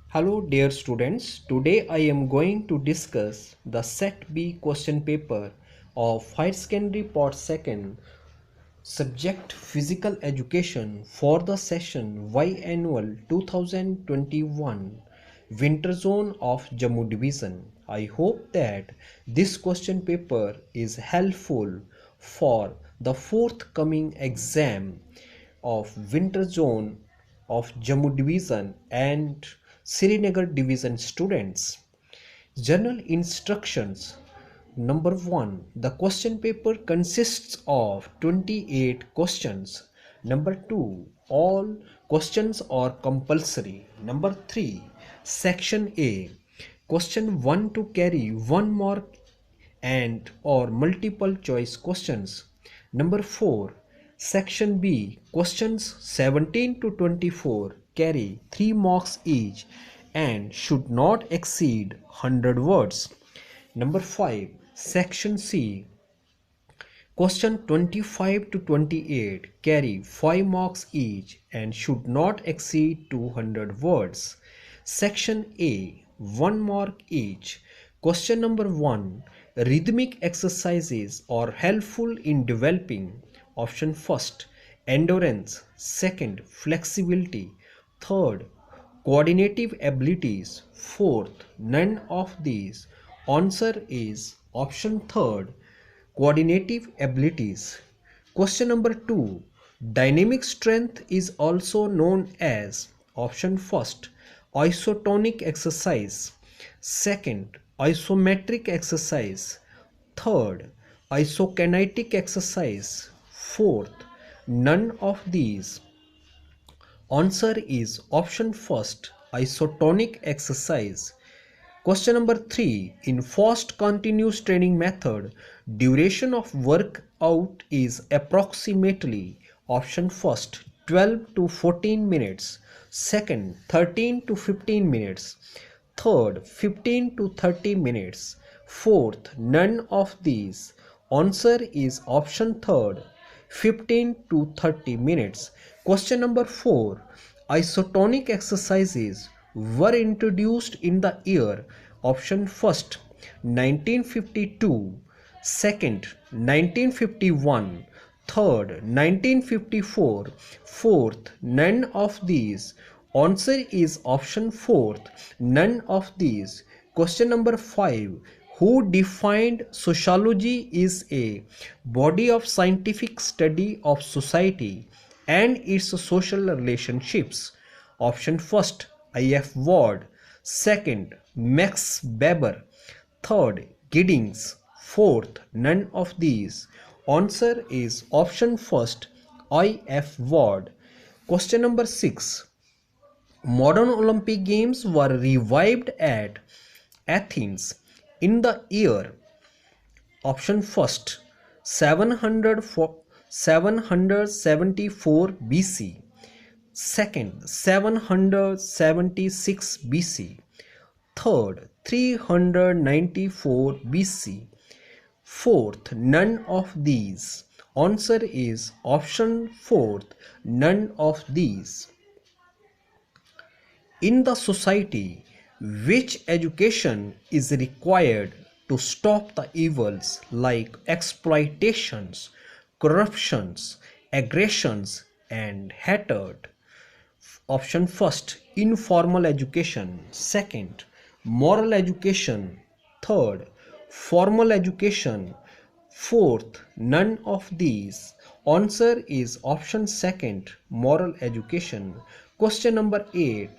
Hello dear students, today I am going to discuss the SET-B question paper of Higher Secondary Part 2nd Subject Physical Education for the session Y-Annual 2021 Winter Zone of Jammu Division. I hope that this question paper is helpful for the forthcoming exam of Winter Zone of Jammu Division and Srinagar Division students. General instructions. Number 1. The question paper consists of 28 questions. Number 2. All questions are compulsory. Number 3. Section A. Question 1 to carry 1 mark and or multiple choice questions. Number 4. Section B. Questions 17 to 24 carry 3 marks each and should not exceed 100 words. Number 5. Section C. Question 25 to 28 carry 5 marks each and should not exceed 200 words. Section A. 1 mark each. Question number 1. Rhythmic exercises are helpful in developing option first, endurance, second, flexibility, third, coordinative abilities, fourth, none of these. Answer is option third, coordinative abilities. Question number 2. Dynamic strength is also known as option first, isotonic exercise, second, isometric exercise, third, isokinetic exercise, fourth, none of these. Answer is option first, isotonic exercise. Question number 3. In fast continuous training method, duration of workout is approximately option first 12 to 14 minutes, second 13 to 15 minutes, third 15 to 30 minutes, fourth none of these. Answer is option third 15 to 30 minutes. Question number 4. Isotonic exercises were introduced in the year option first 1952, second 1951, third 1954, fourth none of these. Answer is option fourth, none of these. Question number 5. Who defined sociology is a body of scientific study of society and its social relationships? Option first, I.F. Ward, second, Max Weber, third, Giddings, fourth, none of these. Answer is option first, I.F. Ward. Question number 6. Modern Olympic Games were revived at Athens in the year option first 774 BC, second 776 BC, third 394 BC, fourth none of these. Answer is option fourth, none of these. In the society, which education is required to stop the evils like exploitations, corruptions, aggressions, and hatred? Option first, informal education, second, moral education, third, formal education, fourth, none of these. Answer is option second, moral education. Question number 8.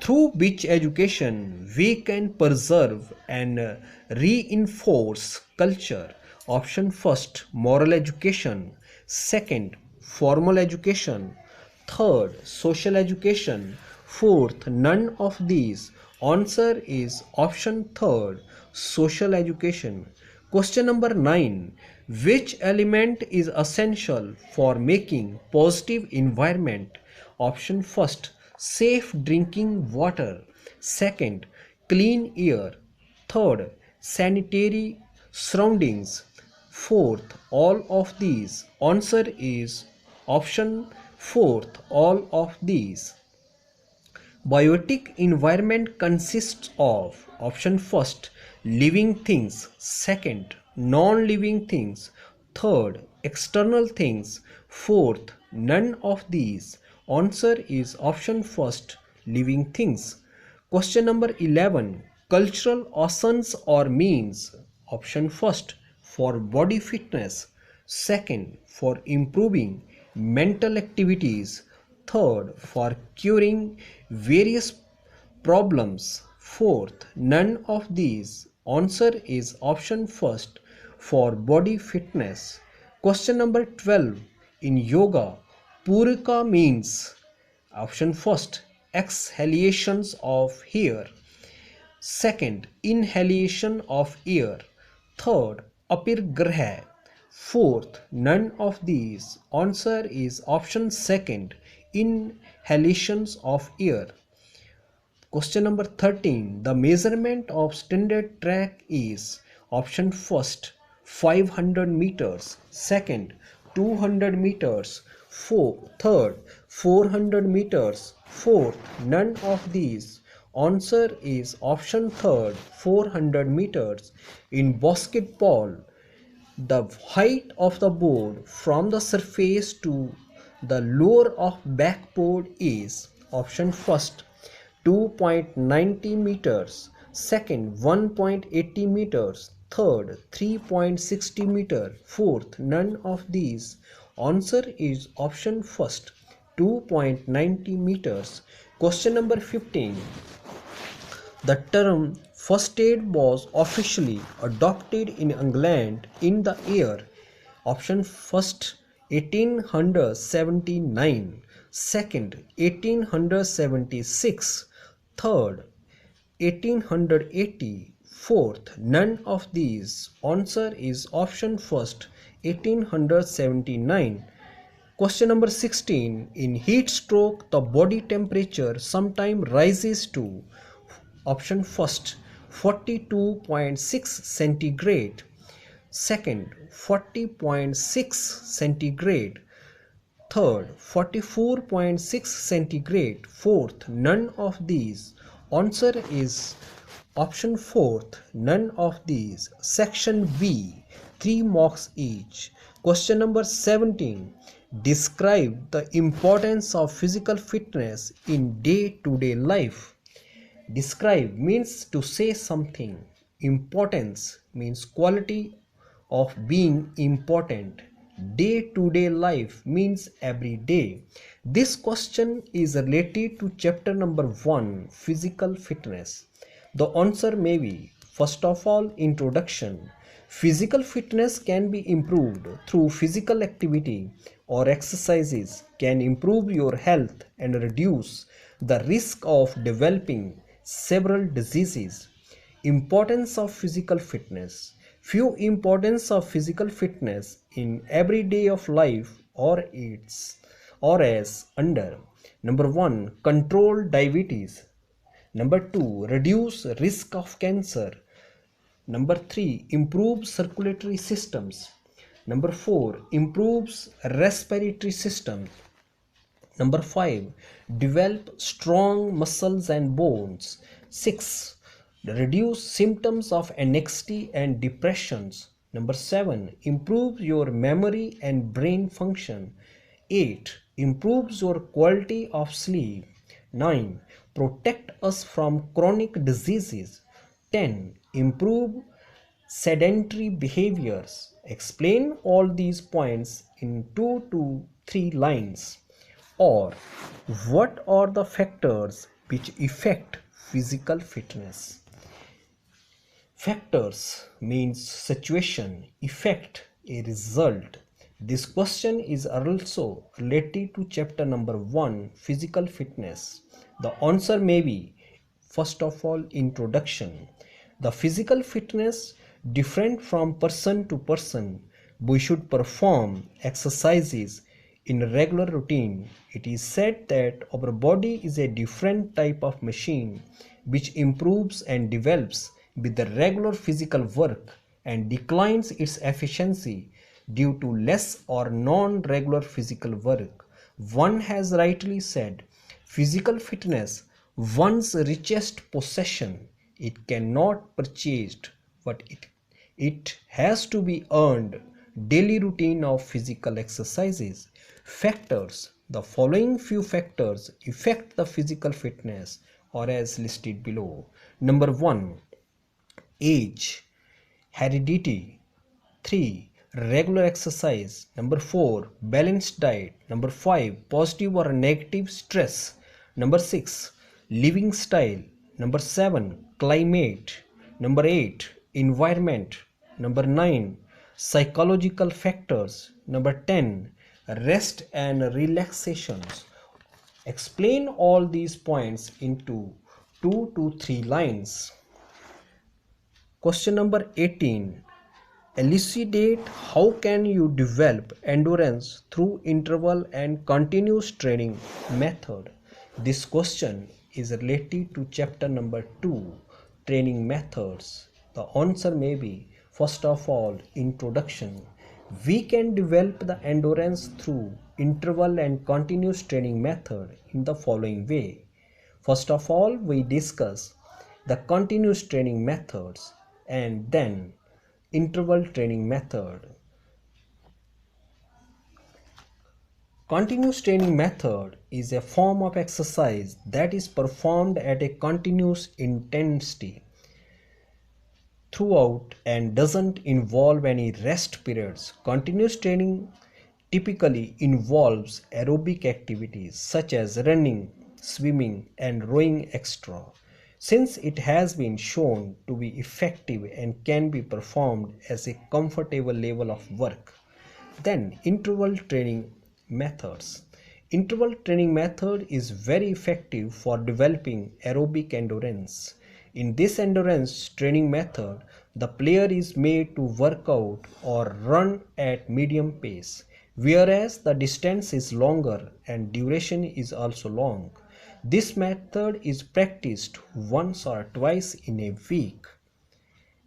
Through which education we can preserve and reinforce culture? Option first, moral education, second, formal education, third, social education, fourth, none of these. Answer is option third, social education. Question number 9. Which element is essential for making positive environment? Option first, safe drinking water, second, clean air, third, sanitary surroundings, fourth, all of these. Answer is option fourth, all of these. Biotic environment consists of option first living things, second non-living things, third external things, fourth none of these. Answer is option first living things. Question number 11. Cultural essence or means. Option first for body fitness, second for improving mental activities, third for curing various problems, fourth none of these. Answer is option first for body fitness. Question number 12. In yoga, purika means option first exhalations of air, second inhalation of air, third apirgraha, fourth none of these. Answer is option second inhalations of air. Question number 13. The measurement of standard track is option first 500 meters, second 200 meters, third 400 meters, fourth none of these. Answer is option third 400 meters. In basketball, the height of the board from the surface to the lower of backboard is option first 2.90 meters, second 1.80 meters, third 3.60 meter, fourth none of these. Answer is option first 2.90 meters. Question number 15. The term first aid was officially adopted in England in the year option first 1879, second 1876, third 1880, fourth none of these. Answer is option first 1879. Question number 16. In heat stroke, the body temperature sometimes rises to option first 42.6 centigrade, second 40.6 centigrade, third 44.6 centigrade, fourth none of these. Answer is option fourth none of these. Section B, 3 marks each. Question number 17. Describe the importance of physical fitness in day-to-day life. Describe means to say something. Importance means quality of being important. Day-to-day life means every day. This question is related to chapter number 1, physical fitness. The answer may be, first of all, introduction. Physical fitness can be improved through physical activity or exercises can improve your health and reduce the risk of developing several diseases. Importance of physical fitness. Few importance of physical fitness in every day of life or as under. Number 1, control diabetes. Number 2, reduce risk of cancer. Number 3, improves circulatory systems. Number 4, improves respiratory system. Number 5, develop strong muscles and bones. 6, reduce symptoms of anxiety and depressions. Number 7, improves your memory and brain function. 8, improves your quality of sleep. 9, protect us from chronic diseases. 10, improve sedentary behaviors. Explain all these points in 2 to 3 lines. Or, what are the factors which affect physical fitness? Factors means situation, effect, a result. This question is also related to chapter number 1, physical fitness. The answer may be, first of all, introduction. The physical fitness different from person to person. We should perform exercises in a regular routine. It is said that our body is a different type of machine which improves and develops with the regular physical work and declines its efficiency due to less or non-regular physical work. One has rightly said, physical fitness one's richest possession. It cannot purchased, but it has to be earned. Daily routine of physical exercises. Factors. The following few factors affect the physical fitness or as listed below. Number 1, age, heredity. 3, regular exercise. Number 4, balanced diet. Number 5, positive or negative stress. Number 6, living style. Number 7, climate. Number 8, environment. Number 9, psychological factors. Number 10, rest and relaxations. Explain all these points into 2 to 3 lines. Question number 18. Elucidate how can you develop endurance through interval and continuous training method. This question is related to chapter number 2, training methods. The answer may be, first of all, introduction. We can develop the endurance through interval and continuous training method in the following way. First of all, we discuss the continuous training methods and then interval training method. Continuous training method is a form of exercise that is performed at a continuous intensity throughout and doesn't involve any rest periods. Continuous training typically involves aerobic activities such as running, swimming, and rowing extra. Since it has been shown to be effective and can be performed as a comfortable level of work. Then interval training methods. Interval training method is very effective for developing aerobic endurance. In this endurance training method, the player is made to work out or run at medium pace, whereas the distance is longer and duration is also long. This method is practiced once or twice in a week.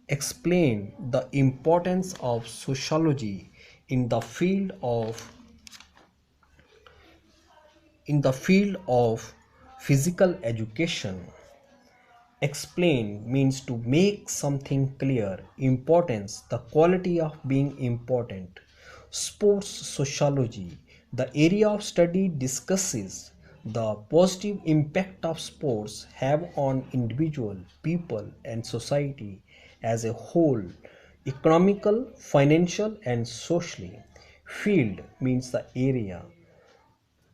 Explain the importance of sociology in the field of physical education. Explain means to make something clear. Importance, the quality of being important. Sports sociology, the area of study discusses the positive impact of sports have on individual, people and society as a whole, economical, financial and socially. Field means the area.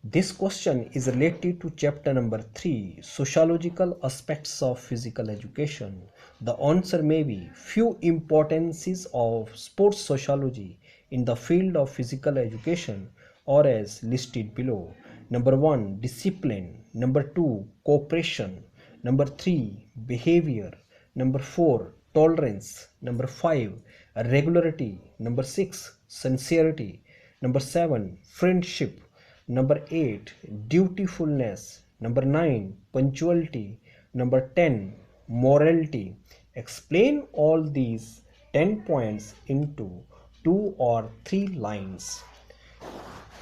This question is related to chapter number 3, sociological aspects of physical education. The answer may be few importances of sports sociology in the field of physical education or as listed below. Number 1, discipline. Number 2, cooperation. Number 3, behavior. Number 4, tolerance. Number 5, regularity. Number 6, sincerity. Number 7, friendship. Number 8, dutifulness. Number 9, punctuality. Number 10, morality. Explain all these 10 points into 2 or 3 lines.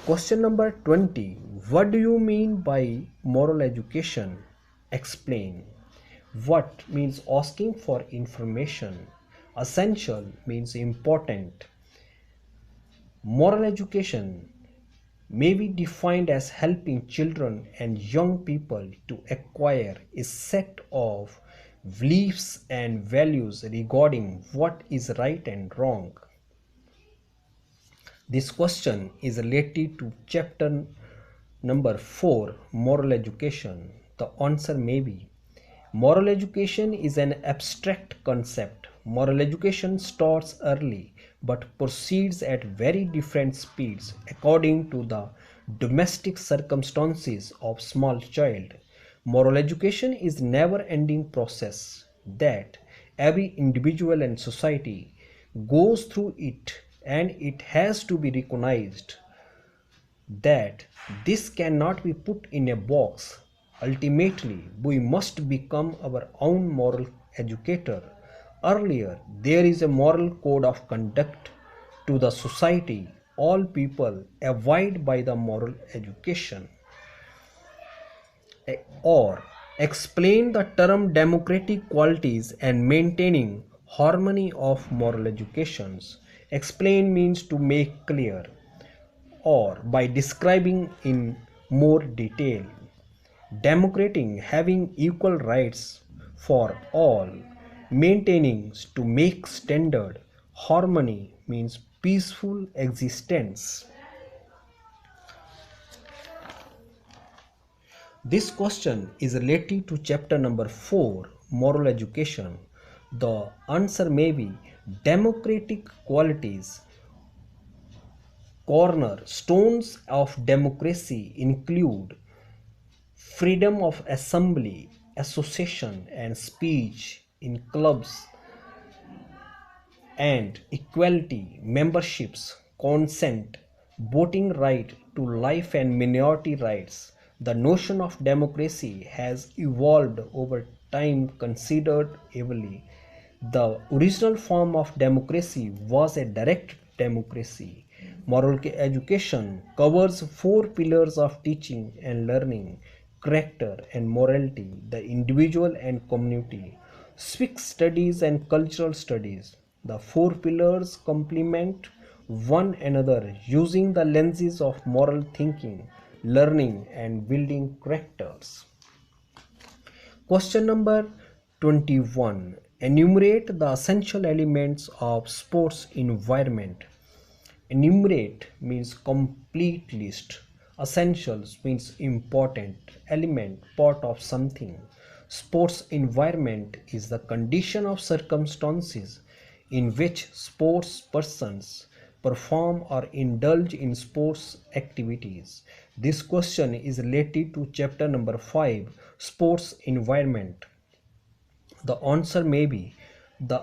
Question number 20. What do you mean by moral education? Explain. What means asking for information. Essential means important. Moral education may be defined as helping children and young people to acquire a set of beliefs and values regarding what is right and wrong. This question is related to chapter number 4, moral education. The answer may be moral education is an abstract concept. Moral education starts early but proceeds at very different speeds according to the domestic circumstances of small child. Moral education is never-ending process that every individual and society goes through it, and it has to be recognized that this cannot be put in a box. Ultimately, we must become our own moral educator. Earlier, there is a moral code of conduct to the society. All people abide by the moral education. Or Explain the term democratic qualities and maintaining harmony of moral educations. Explain means to make clear or by describing in more detail. Democratic having equal rights for all. Maintaining to make standard. Harmony means peaceful existence. This question is related to chapter number 4, Moral Education. The answer may be democratic qualities. Cornerstones of democracy include freedom of assembly, association, and speech in clubs, and equality, memberships, consent, voting right to life, and minority rights. The notion of democracy has evolved over time considerably. The original form of democracy was a direct democracy. Moral education covers four pillars of teaching and learning: character and morality, the individual and community, civic studies and cultural studies. The four pillars complement one another using the lenses of moral thinking, learning, and building characters. Question number 21. Enumerate the essential elements of sports environment. Enumerate means complete list. Essentials means important, element, part of something. Sports environment is the condition of circumstances in which sports persons perform or indulge in sports activities. This question is related to chapter number 5, sports environment. The answer may be the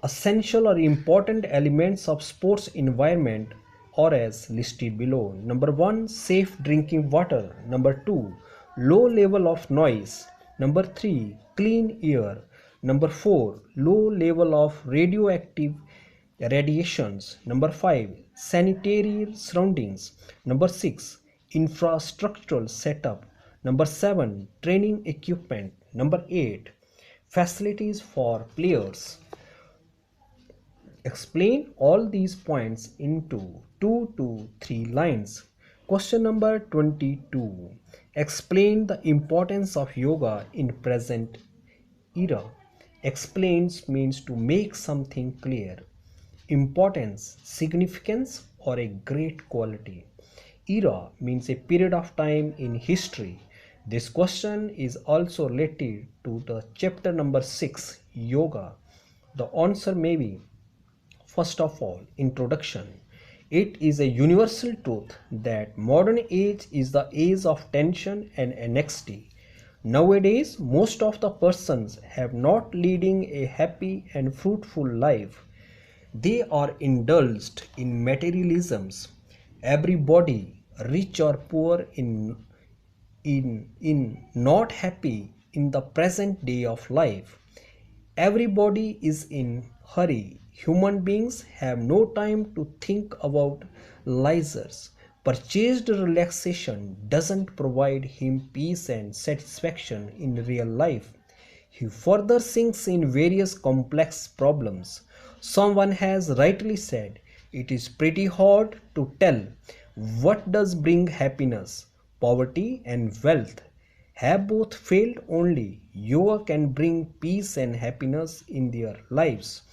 essential or important elements of sports environment are as listed below. Number 1, safe drinking water. Number 2, low level of noise. Number 3, clean air. Number 4, low level of radioactive radiations. Number 5, sanitary surroundings. Number 6, infrastructural setup. Number 7, training equipment. Number 8, facilities for players. Explain all these points into 2 to 3 lines. Question number 22. Explain the importance of yoga in present era. Explains means to make something clear. Importance, significance, or a great quality. Era means a period of time in history. This question is also related to the chapter number 6, Yoga. The answer may be: first of all, introduction. It is a universal truth that modern age is the age of tension and anxiety. Nowadays, most of the persons have not leading a happy and fruitful life. They are indulged in materialisms. Everybody, rich or poor, in not happy in the present day of life. Everybody is in hurry. Human beings have no time to think about leisures. Purchased relaxation doesn't provide him peace and satisfaction in real life. He further sinks in various complex problems. Someone has rightly said, it is pretty hard to tell what does bring happiness. Poverty and wealth have both failed only. Yoga can bring peace and happiness in their lives.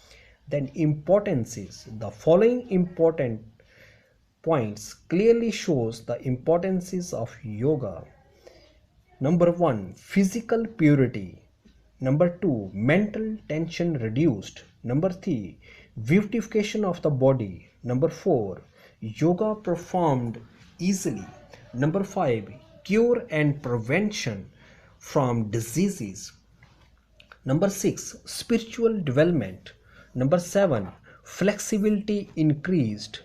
Then importance is the following important points clearly shows the importances of yoga. Number 1, physical purity. Number 2, mental tension reduced. Number 3, beautification of the body. Number 4, yoga performed easily. Number 5, cure and prevention from diseases. Number 6, spiritual development. Number 7, flexibility increased.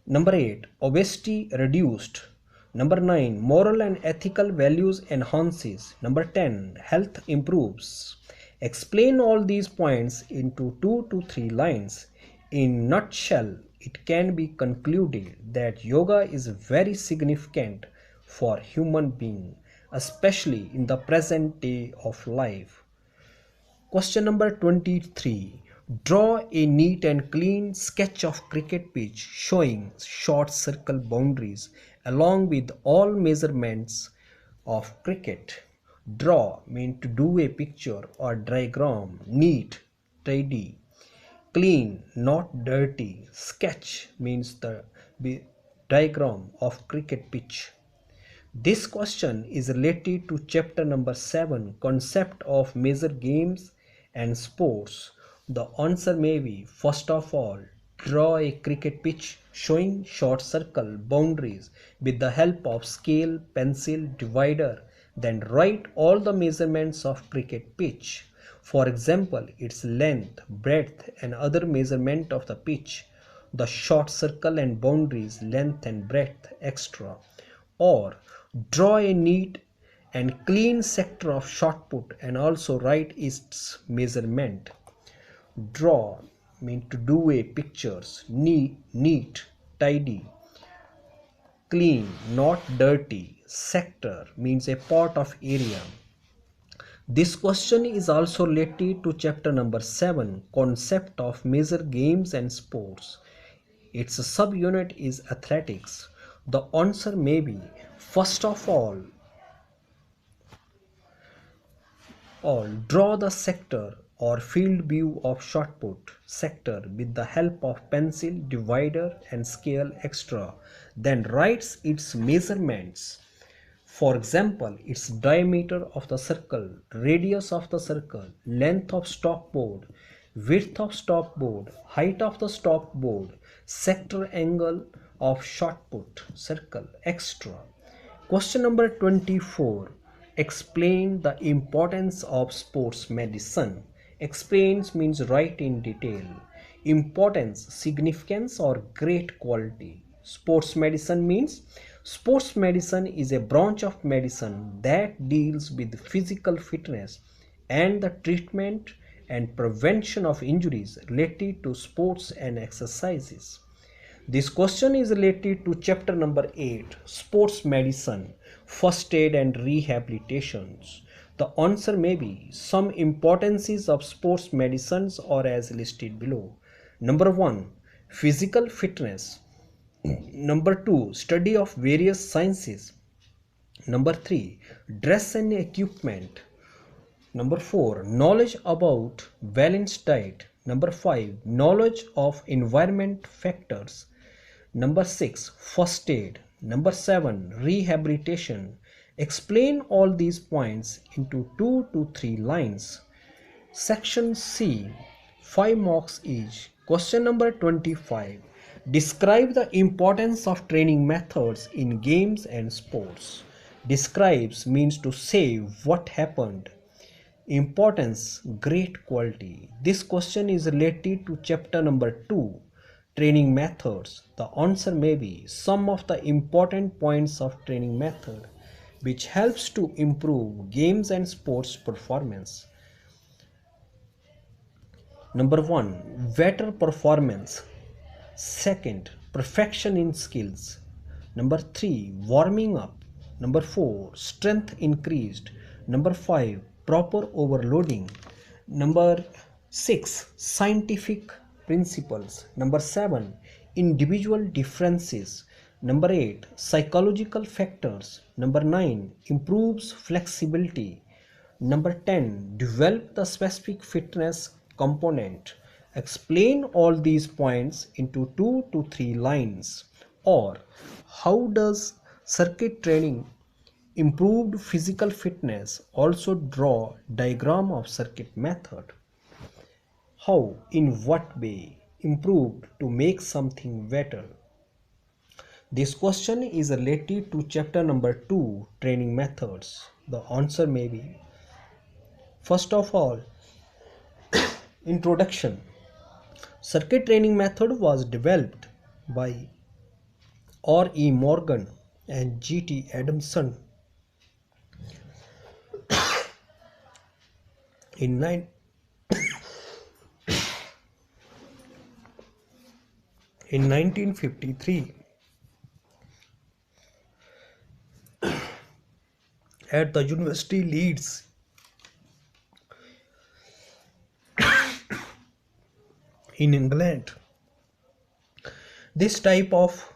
Number 8, obesity reduced. Number 9, moral and ethical values enhances. Number 10, health improves. Explain all these points into 2 to 3 lines. In nutshell, it can be concluded that yoga is very significant for human being. especially in the present day of life. Question number 23. Draw a neat and clean sketch of cricket pitch showing short circle boundaries along with all measurements of cricket. Draw means to do a picture or diagram. Neat, tidy. Clean, not dirty. Sketch means the diagram of cricket pitch. This question is related to chapter number 7, concept of major games and sports. The answer may be, first of all, draw a cricket pitch showing short circle boundaries with the help of scale, pencil, divider. Then write all the measurements of cricket pitch. For example, its length, breadth and other measurement of the pitch. The short circle and boundaries, length and breadth, etc. Or draw a neat and clean sector of shot put and also write its measurement. Draw means to do a pictures. Neat, tidy. Clean, not dirty. Sector means a part of area. This question is also related to chapter number 7, concept of major games and sports. Its subunit is athletics. The answer may be, first of all, draw the sector or field view of shot put sector with the help of pencil, divider and scale extra. Then writes its measurements. For example, its diameter of the circle, radius of the circle, length of stopboard, width of stopboard, height of the stopboard, sector angle of shot put circle, etc. Question number 24. Explain the importance of sports medicine. Explains means write in detail. Importance, significance or great quality. Sports medicine means sports medicine is a branch of medicine that deals with physical fitness and the treatment and prevention of injuries related to sports and exercises. This question is related to chapter number 8, sports medicine, first aid and rehabilitations. The answer may be, some importances of sports medicines are as listed below. Number 1, physical fitness. Number 2, study of various sciences. Number 3, dress and equipment. Number 4, knowledge about balanced diet. Number 5, knowledge of environment factors. Number 6, first aid. Number 7, rehabilitation. Explain all these points into 2 to 3 lines. Section C, 5 marks each. Question number 25. Describe the importance of training methods in games and sports. Describes means to say what happened. Importance, great quality. This question is related to chapter number 2, training methods. The answer may be, some of the important points of training method which helps to improve games and sports performance. Number 1, better performance. Second, perfection in skills. Number 3, warming up. Number 4, strength increased. Number 5, proper overloading. Number 6, scientific principles. Number 7, individual differences. Number 8, psychological factors. Number 9, improves flexibility. Number 10, develop the specific fitness component. Explain all these points into 2 to 3 lines. Or, how does circuit training improved physical fitness? Also draw diagram of circuit method. How, in what way, improved to make something better? This question is related to chapter number 2, training methods. The answer may be, first of all, introduction. Circuit training method was developed by R. E. Morgan and G. T. Adamson in 1953. at the University Leeds in England. This type of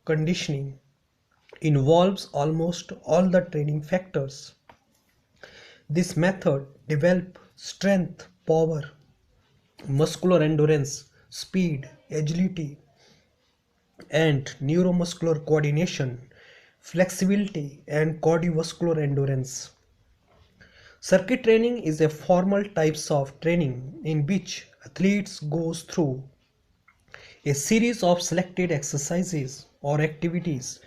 conditioning involves almost all the training factors. This method develops strength, power, muscular endurance, speed, agility, and neuromuscular coordination, flexibility, and cardiovascular endurance. Circuit training is a formal types of training in which athletes goes through a series of selected exercises or activities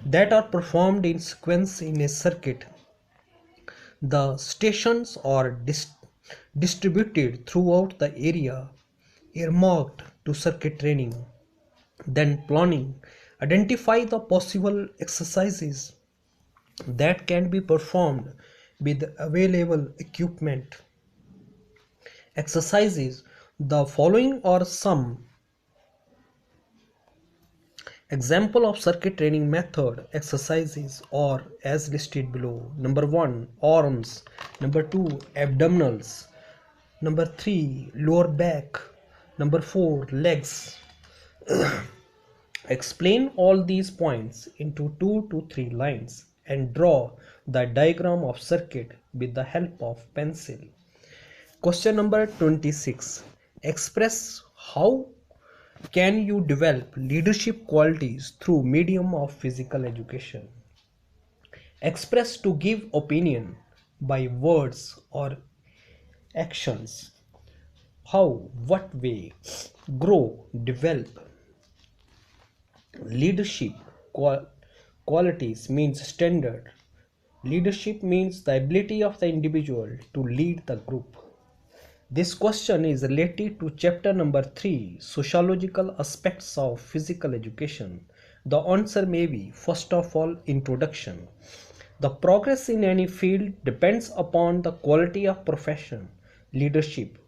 that are performed in sequence in a circuit. The stations are distributed throughout the area earmarked to circuit training. Then planning. Identify the possible exercises that can be performed with available equipment. Exercises. The following are some example of circuit training method exercises or as listed below. Number 1, arms. Number 2, abdominals. Number 3, lower back. Number 4, legs. Explain all these points into 2 to 3 lines and draw the diagram of circuit with the help of pencil. Question number 26. Express how can you develop leadership qualities through medium of physical education? Express to give opinion by words or actions. How, what way? Grow, develop. Leadership qualities means standard. Leadership means the ability of the individual to lead the group. This question is related to chapter number 3, sociological aspects of physical education. The answer may be, first of all, introduction. The progress in any field depends upon the quality of profession, leadership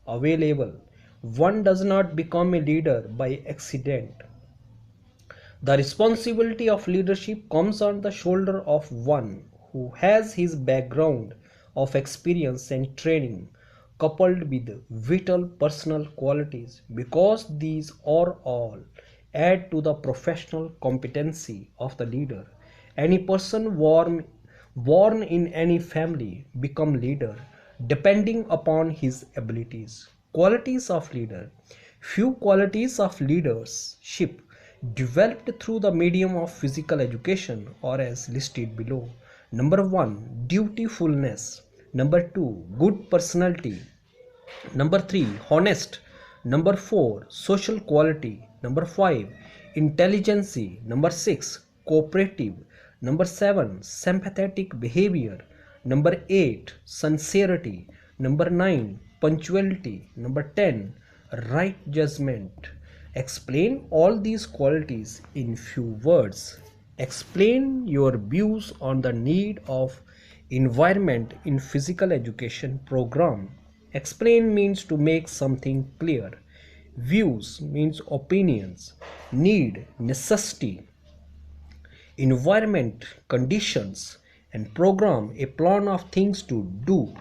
available. One does not become a leader by accident. The responsibility of leadership comes on the shoulder of one who has his background of experience and training coupled with vital personal qualities, because these are all add to the professional competency of the leader. Any person born in any family become leader depending upon his abilities. Qualities of leader. Few qualities of leadership developed through the medium of physical education are as listed below. Number 1, dutifulness. Number 2, good personality. Number 3, honest. Number 4, social quality. Number 5, intelligence. Number 6, cooperative. Number 7, sympathetic behavior. Number 8, sincerity. Number 9, punctuality. Number 10, right judgment. Explain all these qualities in few words. Explain your views on the need of environment in physical education program. Explain means to make something clear. Views means opinions. Need, necessity. Environment, conditions. And program, a plan of things to do.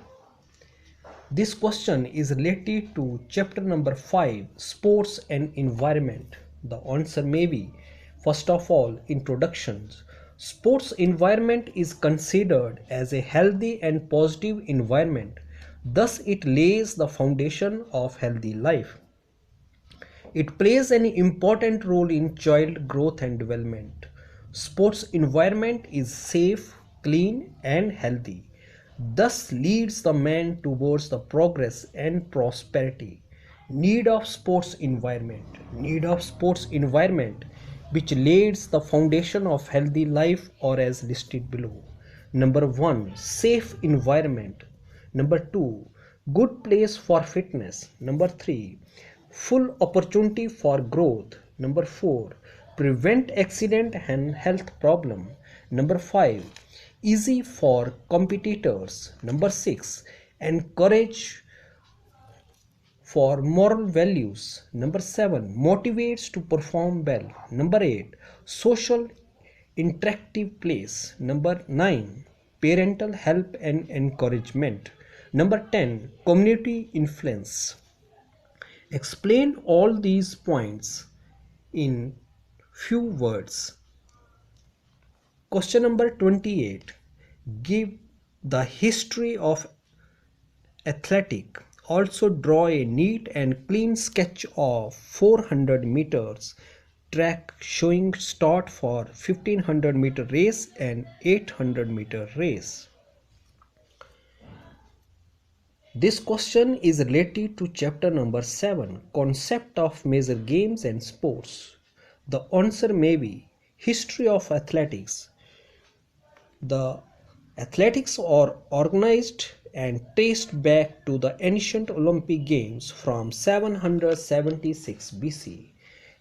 This question is related to chapter number 5, sports and environment. The answer may be, first of all, introductions. Sports environment is considered as a healthy and positive environment. Thus, it lays the foundation of healthy life. It plays an important role in child growth and development. Sports environment is safe, clean, and healthy. Thus leads the man towards the progress and prosperity. Need of sports environment. Need of sports environment which lays the foundation of healthy life or as listed below. Number 1, safe environment. Number 2, good place for fitness. Number 3, full opportunity for growth. Number 4, prevent accident and health problem. Number 5, easy for competitors. Number 6, encourage for moral values. Number 7, motivates to perform well. Number 8, social interactive plays. Number 9, parental help and encouragement. Number 10, community influence. Explain all these points in few words. Question number 28. Give the history of athletic. Also draw a neat and clean sketch of 400 meters track showing start for 1500 meter race and 800 meter race. This question is related to chapter number 7, concept of major games and sports. The answer may be history of athletics. The athletics are organized and traced back to the ancient Olympic Games from 776 BC.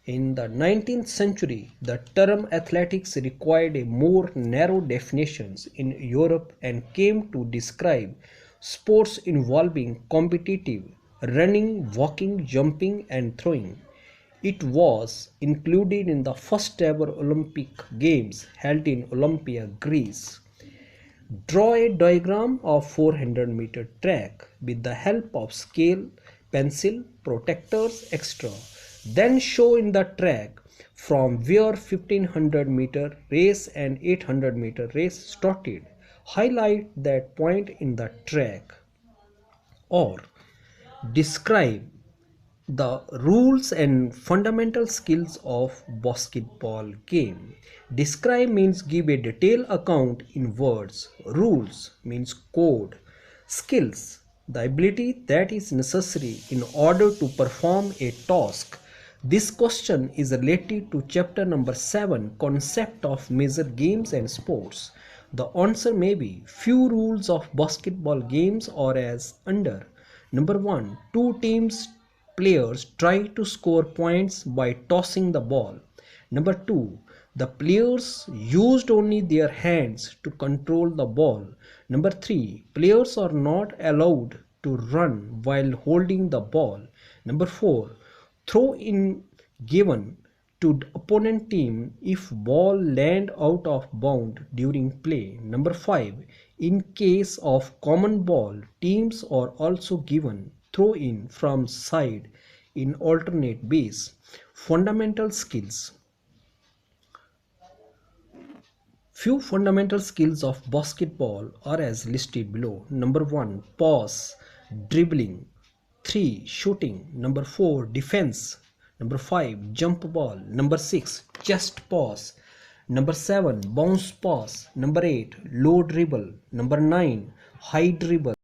In the 19th century, the term athletics required a more narrow definition in Europe and came to describe sports involving competitive running, walking, jumping, and throwing. It was included in the first ever Olympic Games held in Olympia, Greece. Draw a diagram of 400 meter track with the help of scale, pencil, protectors, etc. Then show in the track from where 1500 meter race and 800 meter race started. Highlight that point in the track. Or describe the rules and fundamental skills of basketball game. Describe means give a detailed account in words. Rules means code. Skills, the ability that is necessary in order to perform a task. This question is related to chapter number 7, concept of major games and sports. The answer may be few rules of basketball games are as under. Number 1, two teams players try to score points by tossing the ball. Number 2, the players used only their hands to control the ball. Number 3, players are not allowed to run while holding the ball. Number 4, throw in given to the opponent team if ball land out of bound during play. Number 5, in case of common ball, teams are also given throw in from side in alternate base. Fundamental skills. Few fundamental skills of basketball are as listed below. Number 1, pass, dribbling. 3, shooting. Number 4, defense. Number 5, jump ball. Number 6, chest pass. Number 7, bounce pass. Number 8, low dribble. Number 9, high dribble.